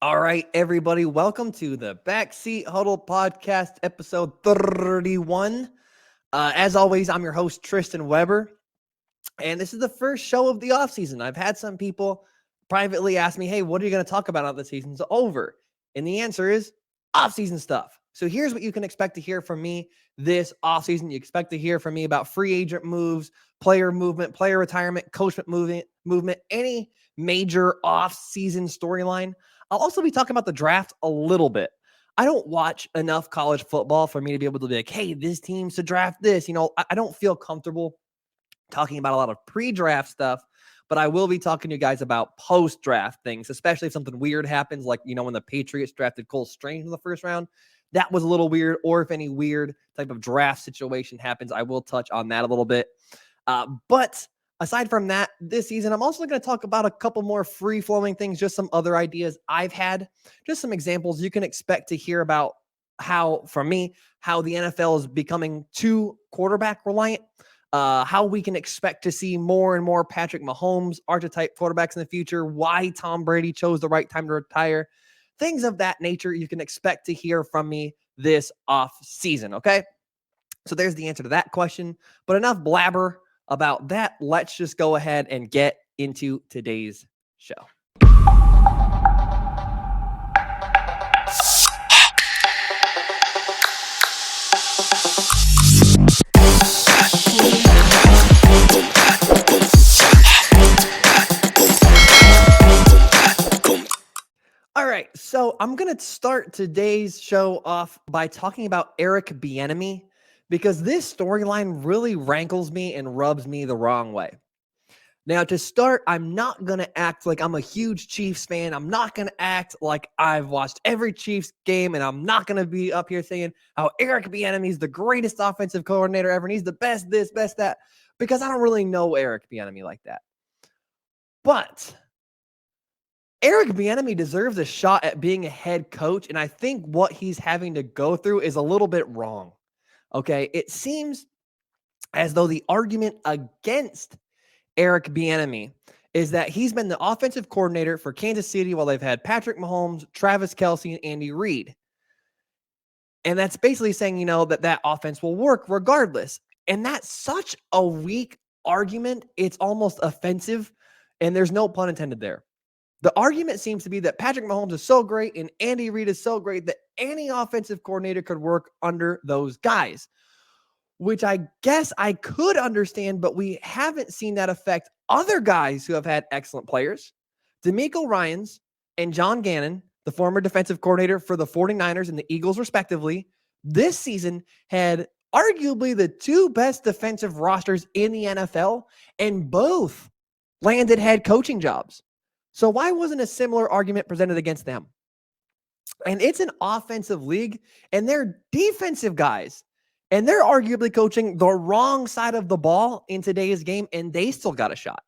All right, everybody, welcome to the Backseat Huddle podcast, episode 31. As always, I'm your host, Tristan Weber, and this is the first show of the offseason. I've had some people privately ask me, hey, what are you going to talk about now the season's over? And the answer is offseason stuff. So here's what you can expect to hear from me this offseason. You expect to hear from me about free agent moves, player movement, player retirement, coach movement, any major offseason storyline. I'll also be talking about the draft a little bit. I don't watch enough college football for me to be able to be like, hey, this team's to draft this. I don't feel comfortable talking about a lot of pre-draft stuff, but I will be talking to you guys about post-draft things, especially if something weird happens, like, when the Patriots drafted Cole Strange in the first round. That was a little weird, or if any weird type of draft situation happens, I will touch on that a little bit. But aside from that, this season, I'm also going to talk about a couple more free-flowing things, just some other ideas I've had, just some examples you can expect to hear about how the NFL is becoming too quarterback reliant, how we can expect to see more and more Patrick Mahomes archetype quarterbacks in the future, why Tom Brady chose the right time to retire, things of that nature you can expect to hear from me this off season. Okay. So there's the answer to that question, but enough blabber about that. Let's just go ahead and get into today's show. All right, so I'm going to start today's show off by talking about Eric Bieniemy, because this storyline really rankles me and rubs me the wrong way. Now, to start, I'm not going to act like I'm a huge Chiefs fan. I'm not going to act like I've watched every Chiefs game, and I'm not going to be up here saying how Eric Bieniemy is the greatest offensive coordinator ever, and he's the best this, best that, because I don't really know Eric Bieniemy like that. But Eric Bieniemy deserves a shot at being a head coach, and I think what he's having to go through is a little bit wrong. Okay, it seems as though the argument against Eric Bieniemy is that he's been the offensive coordinator for Kansas City while they've had Patrick Mahomes, Travis Kelce, and Andy Reid. And that's basically saying, that offense will work regardless. And that's such a weak argument. It's almost offensive, and there's no pun intended there. The argument seems to be that Patrick Mahomes is so great and Andy Reid is so great that any offensive coordinator could work under those guys, which I guess I could understand, but we haven't seen that affect other guys who have had excellent players. DeMeco Ryans and John Gannon, the former defensive coordinator for the 49ers and the Eagles, respectively, this season had arguably the two best defensive rosters in the NFL, and both landed head coaching jobs. So why wasn't a similar argument presented against them? And it's an offensive league, and they're defensive guys, and they're arguably coaching the wrong side of the ball in today's game, and they still got a shot.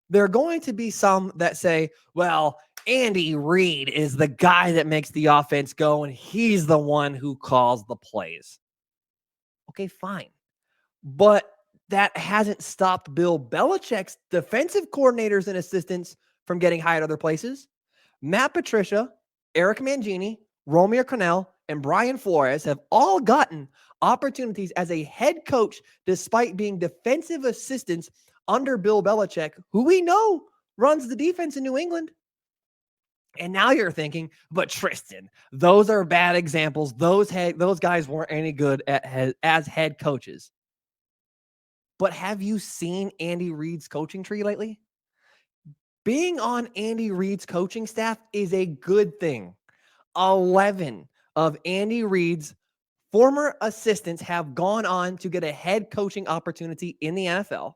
There are going to be some that say, well, Andy Reid is the guy that makes the offense go, and he's the one who calls the plays. Okay, fine. But that hasn't stopped Bill Belichick's defensive coordinators and assistants from getting hired other places. Matt Patricia, Eric Mangini, Romeo Crennel, and Brian Flores have all gotten opportunities as a head coach despite being defensive assistants under Bill Belichick, who we know runs the defense in New England. And now you're thinking, but Tristan, those are bad examples. Those guys weren't any good as head coaches. But have you seen Andy Reid's coaching tree lately? Being on Andy Reid's coaching staff is a good thing. 11 of Andy Reid's former assistants have gone on to get a head coaching opportunity in the NFL.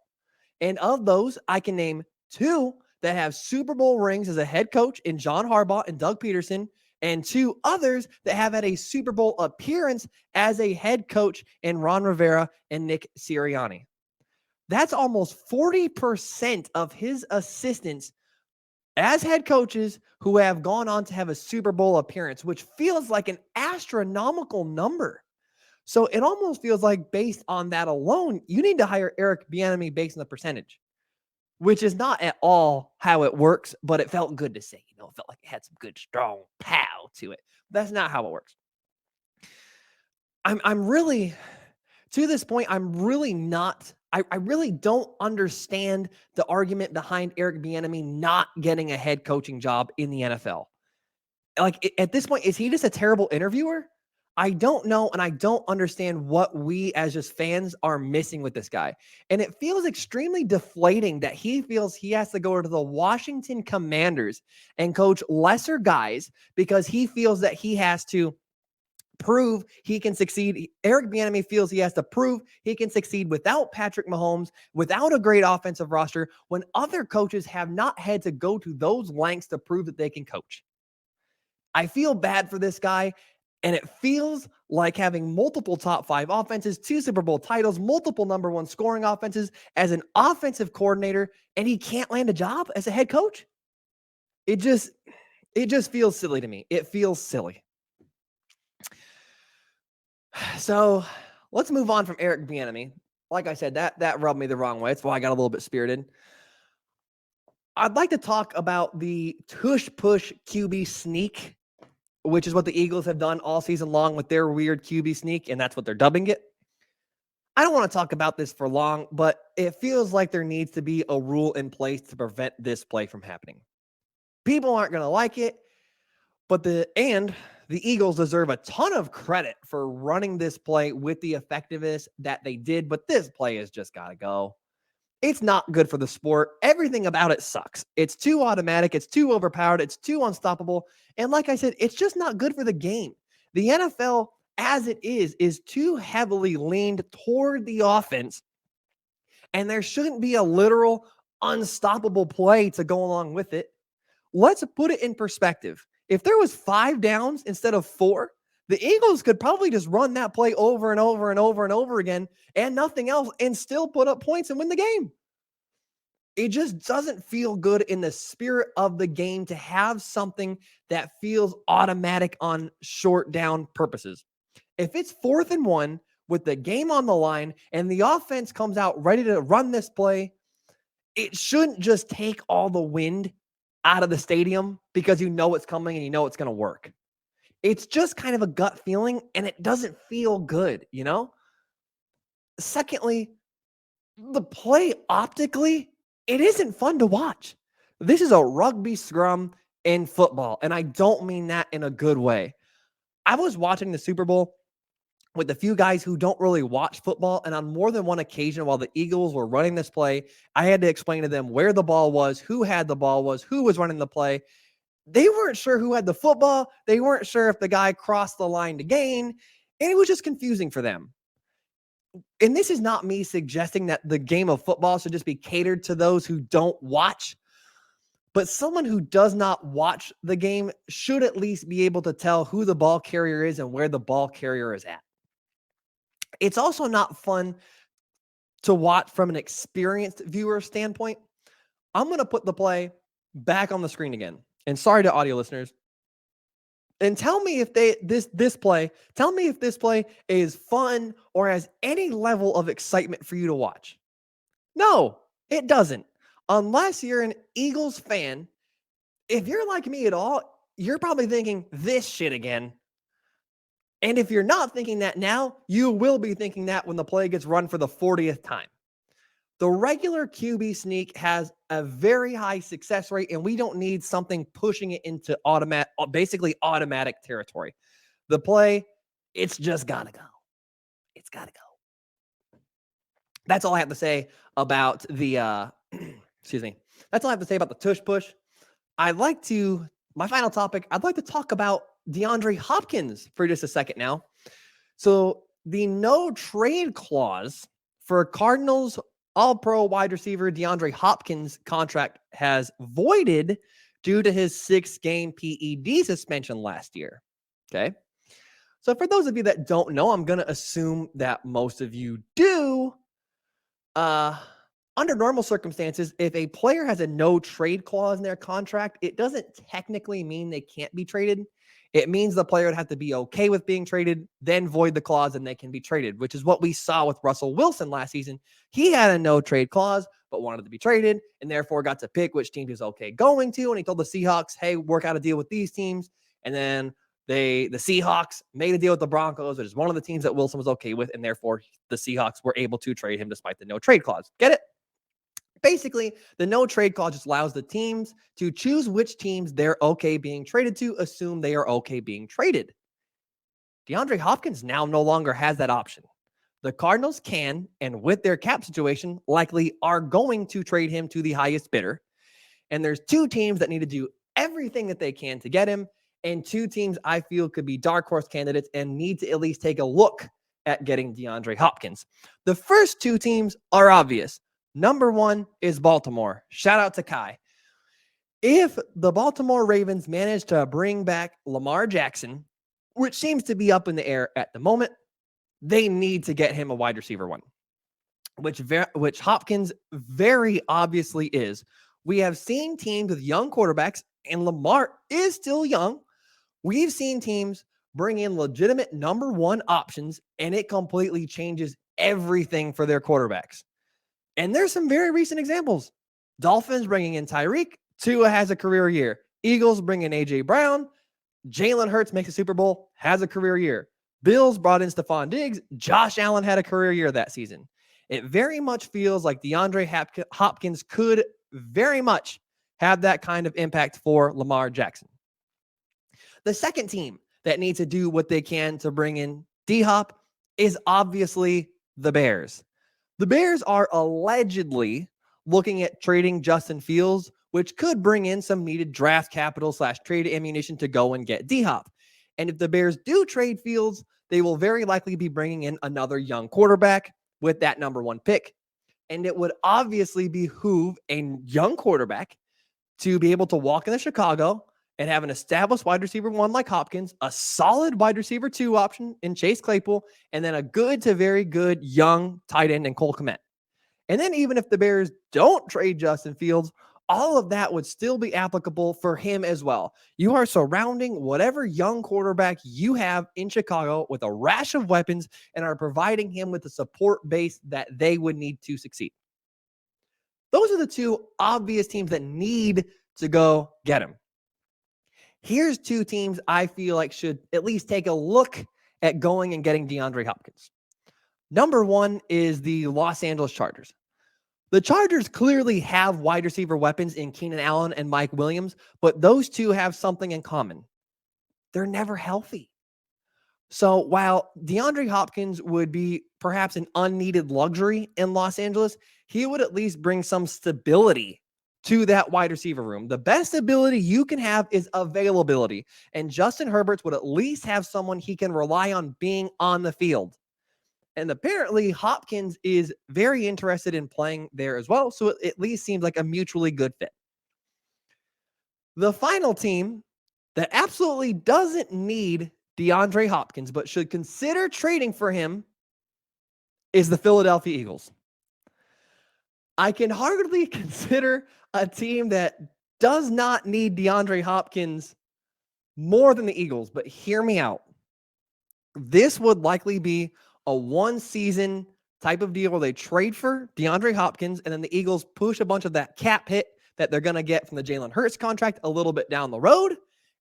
And of those, I can name 2 that have Super Bowl rings as a head coach in John Harbaugh and Doug Peterson, and 2 others that have had a Super Bowl appearance as a head coach in Ron Rivera and Nick Sirianni. That's almost 40% of his assistants as head coaches who have gone on to have a Super Bowl appearance, which feels like an astronomical number. So it almost feels like based on that alone, you need to hire Eric Bieniemy based on the percentage. which is not at all how it works, but it felt good to say. It felt like it had some good, strong pow to it. That's not how it works. I'm really, to this point, I'm really not. I really don't understand the argument behind Eric Bieniemy not getting a head coaching job in the NFL. Like, at this point, is he just a terrible interviewer? I don't know, and I don't understand what we as just fans are missing with this guy. And it feels extremely deflating that he feels he has to go to the Washington Commanders and coach lesser guys because he feels that he has to prove he can succeed. Eric Bieniemy feels he has to prove he can succeed without Patrick Mahomes, without a great offensive roster, when other coaches have not had to go to those lengths to prove that they can coach. I feel bad for this guy, and it feels like having multiple top 5 offenses, 2 Super Bowl titles, multiple number 1 scoring offenses as an offensive coordinator, and he can't land a job as a head coach. It just feels silly to me. It feels silly. So let's move on from Eric Bieniemy. Like I said, that rubbed me the wrong way. That's why I got a little bit spirited. I'd like to talk about the tush push QB sneak, which is what the Eagles have done all season long with their weird QB sneak, and that's what they're dubbing it. I don't want to talk about this for long, but it feels like there needs to be a rule in place to prevent this play from happening. People aren't going to like it, but the Eagles deserve a ton of credit for running this play with the effectiveness that they did, but this play has just got to go. It's not good for the sport. Everything about it sucks. It's too automatic. It's too overpowered. It's too unstoppable. And like I said, it's just not good for the game. The NFL, as it is too heavily leaned toward the offense, and there shouldn't be a literal unstoppable play to go along with it. Let's put it in perspective. If there was 5 downs instead of 4, the Eagles could probably just run that play over and over and over and over again and nothing else and still put up points and win the game. It just doesn't feel good in the spirit of the game to have something that feels automatic on short down purposes. If it's 4th and 1 with the game on the line and the offense comes out ready to run this play, it shouldn't just take all the wind out of the stadium because you know it's coming and you know it's going to work. It's just kind of a gut feeling, and it doesn't feel good, Secondly, the play optically, it isn't fun to watch. This is a rugby scrum in football, and I don't mean that in a good way. I was watching the Super Bowl with a few guys who don't really watch football, and on more than one occasion while the Eagles were running this play, I had to explain to them where the ball was, who had the ball was, who was running the play. They weren't sure who had the football. They weren't sure if the guy crossed the line to gain, and it was just confusing for them. And this is not me suggesting that the game of football should just be catered to those who don't watch, but someone who does not watch the game should at least be able to tell who the ball carrier is and where the ball carrier is at. It's also not fun to watch from an experienced viewer standpoint. I'm going to put the play back on the screen again. And sorry to audio listeners. And tell me if this play is fun or has any level of excitement for you to watch. No, it doesn't. Unless you're an Eagles fan, if you're like me at all, you're probably thinking this shit again. And if you're not thinking that now, you will be thinking that when the play gets run for the 40th time. The regular QB sneak has a very high success rate, and we don't need something pushing it into basically automatic territory. The play, it's just got to go. It's got to go. That's all I have to say about the, excuse me. That's all I have to say about the tush push. My final topic, I'd like to talk about DeAndre Hopkins for just a second now. So the no trade clause for Cardinals All-Pro wide receiver DeAndre Hopkins contract has voided due to his 6-game PED suspension last year. Okay. So for those of you that don't know, I'm going to assume that most of you do. Under normal circumstances, if a player has a no trade clause in their contract, it doesn't technically mean they can't be traded. It means the player would have to be okay with being traded, then void the clause, and they can be traded, which is what we saw with Russell Wilson last season. He had a no trade clause, but wanted to be traded and therefore got to pick which team he was okay going to. And he told the Seahawks, hey, work out a deal with these teams. And then the Seahawks made a deal with the Broncos, which is one of the teams that Wilson was okay with. And therefore, the Seahawks were able to trade him despite the no trade clause. Get it? Basically, the no trade clause just allows the teams to choose which teams they're okay being traded to, assume they are okay being traded. DeAndre Hopkins now no longer has that option. The Cardinals can, and with their cap situation, likely are going to trade him to the highest bidder. And there's two teams that need to do everything that they can to get him, and two teams I feel could be dark horse candidates and need to at least take a look at getting DeAndre Hopkins. The first two teams are obvious. Number one is Baltimore. Shout out to Kai. If the Baltimore Ravens manage to bring back Lamar Jackson, which seems to be up in the air at the moment, they need to get him a wide receiver one, which Hopkins very obviously is. We have seen teams with young quarterbacks, and Lamar is still young. We've seen teams bring in legitimate number one options, and it completely changes everything for their quarterbacks. And there's some very recent examples. Dolphins bringing in Tyreek. Tua has a career year. Eagles bring in A.J. Brown. Jalen Hurts makes a Super Bowl, has a career year. Bills brought in Stephon Diggs. Josh Allen had a career year that season. It very much feels like DeAndre Hopkins could very much have that kind of impact for Lamar Jackson. The second team that needs to do what they can to bring in D-Hop is obviously the Bears. The Bears are allegedly looking at trading Justin Fields, which could bring in some needed draft capital / trade ammunition to go and get D-Hop. And if the Bears do trade Fields, they will very likely be bringing in another young quarterback with that number one pick. And it would obviously behoove a young quarterback to be able to walk into Chicago and have an established wide receiver one like Hopkins, a solid wide receiver two option in Chase Claypool, and then a good to very good young tight end in Cole Kmet. And then even if the Bears don't trade Justin Fields, all of that would still be applicable for him as well. You are surrounding whatever young quarterback you have in Chicago with a rash of weapons and are providing him with the support base that they would need to succeed. Those are the two obvious teams that need to go get him. Here's two teams I feel like should at least take a look at going and getting DeAndre Hopkins. Number one is the Los Angeles Chargers. The Chargers clearly have wide receiver weapons in Keenan Allen and Mike Williams, but those two have something in common. They're never healthy. So while DeAndre Hopkins would be perhaps an unneeded luxury in Los Angeles, he would at least bring some stability to that wide receiver room. The best ability you can have is availability, and Justin Herbert would at least have someone he can rely on being on the field. And apparently Hopkins is very interested in playing there as well. So it at least seems like a mutually good fit. The final team that absolutely doesn't need DeAndre Hopkins, but should consider trading for him is the Philadelphia Eagles. I can hardly consider a team that does not need DeAndre Hopkins more than the Eagles, but hear me out. This would likely be a one-season type of deal where they trade for DeAndre Hopkins, and then the Eagles push a bunch of that cap hit that they're going to get from the Jalen Hurts contract a little bit down the road, and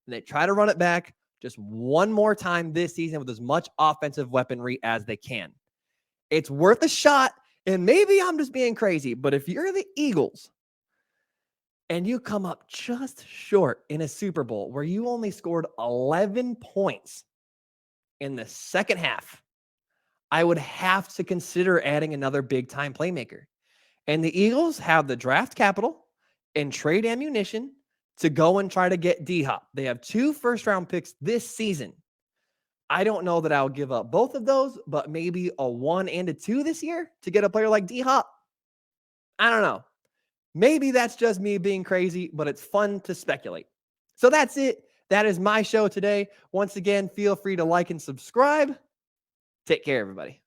they try to run it back just one more time this season with as much offensive weaponry as they can. It's worth a shot, and maybe I'm just being crazy, but if you're the Eagles and you come up just short in a Super Bowl where you only scored 11 points in the second half, I would have to consider adding another big-time playmaker. And the Eagles have the draft capital and trade ammunition to go and try to get D-Hop. They have 2 first-round picks this season. I don't know that I'll give up both of those, but maybe a 1 and a 2 this year to get a player like D-Hop. I don't know. Maybe that's just me being crazy, but it's fun to speculate. So that's it. That is my show today. Once again, feel free to like and subscribe. Take care, everybody.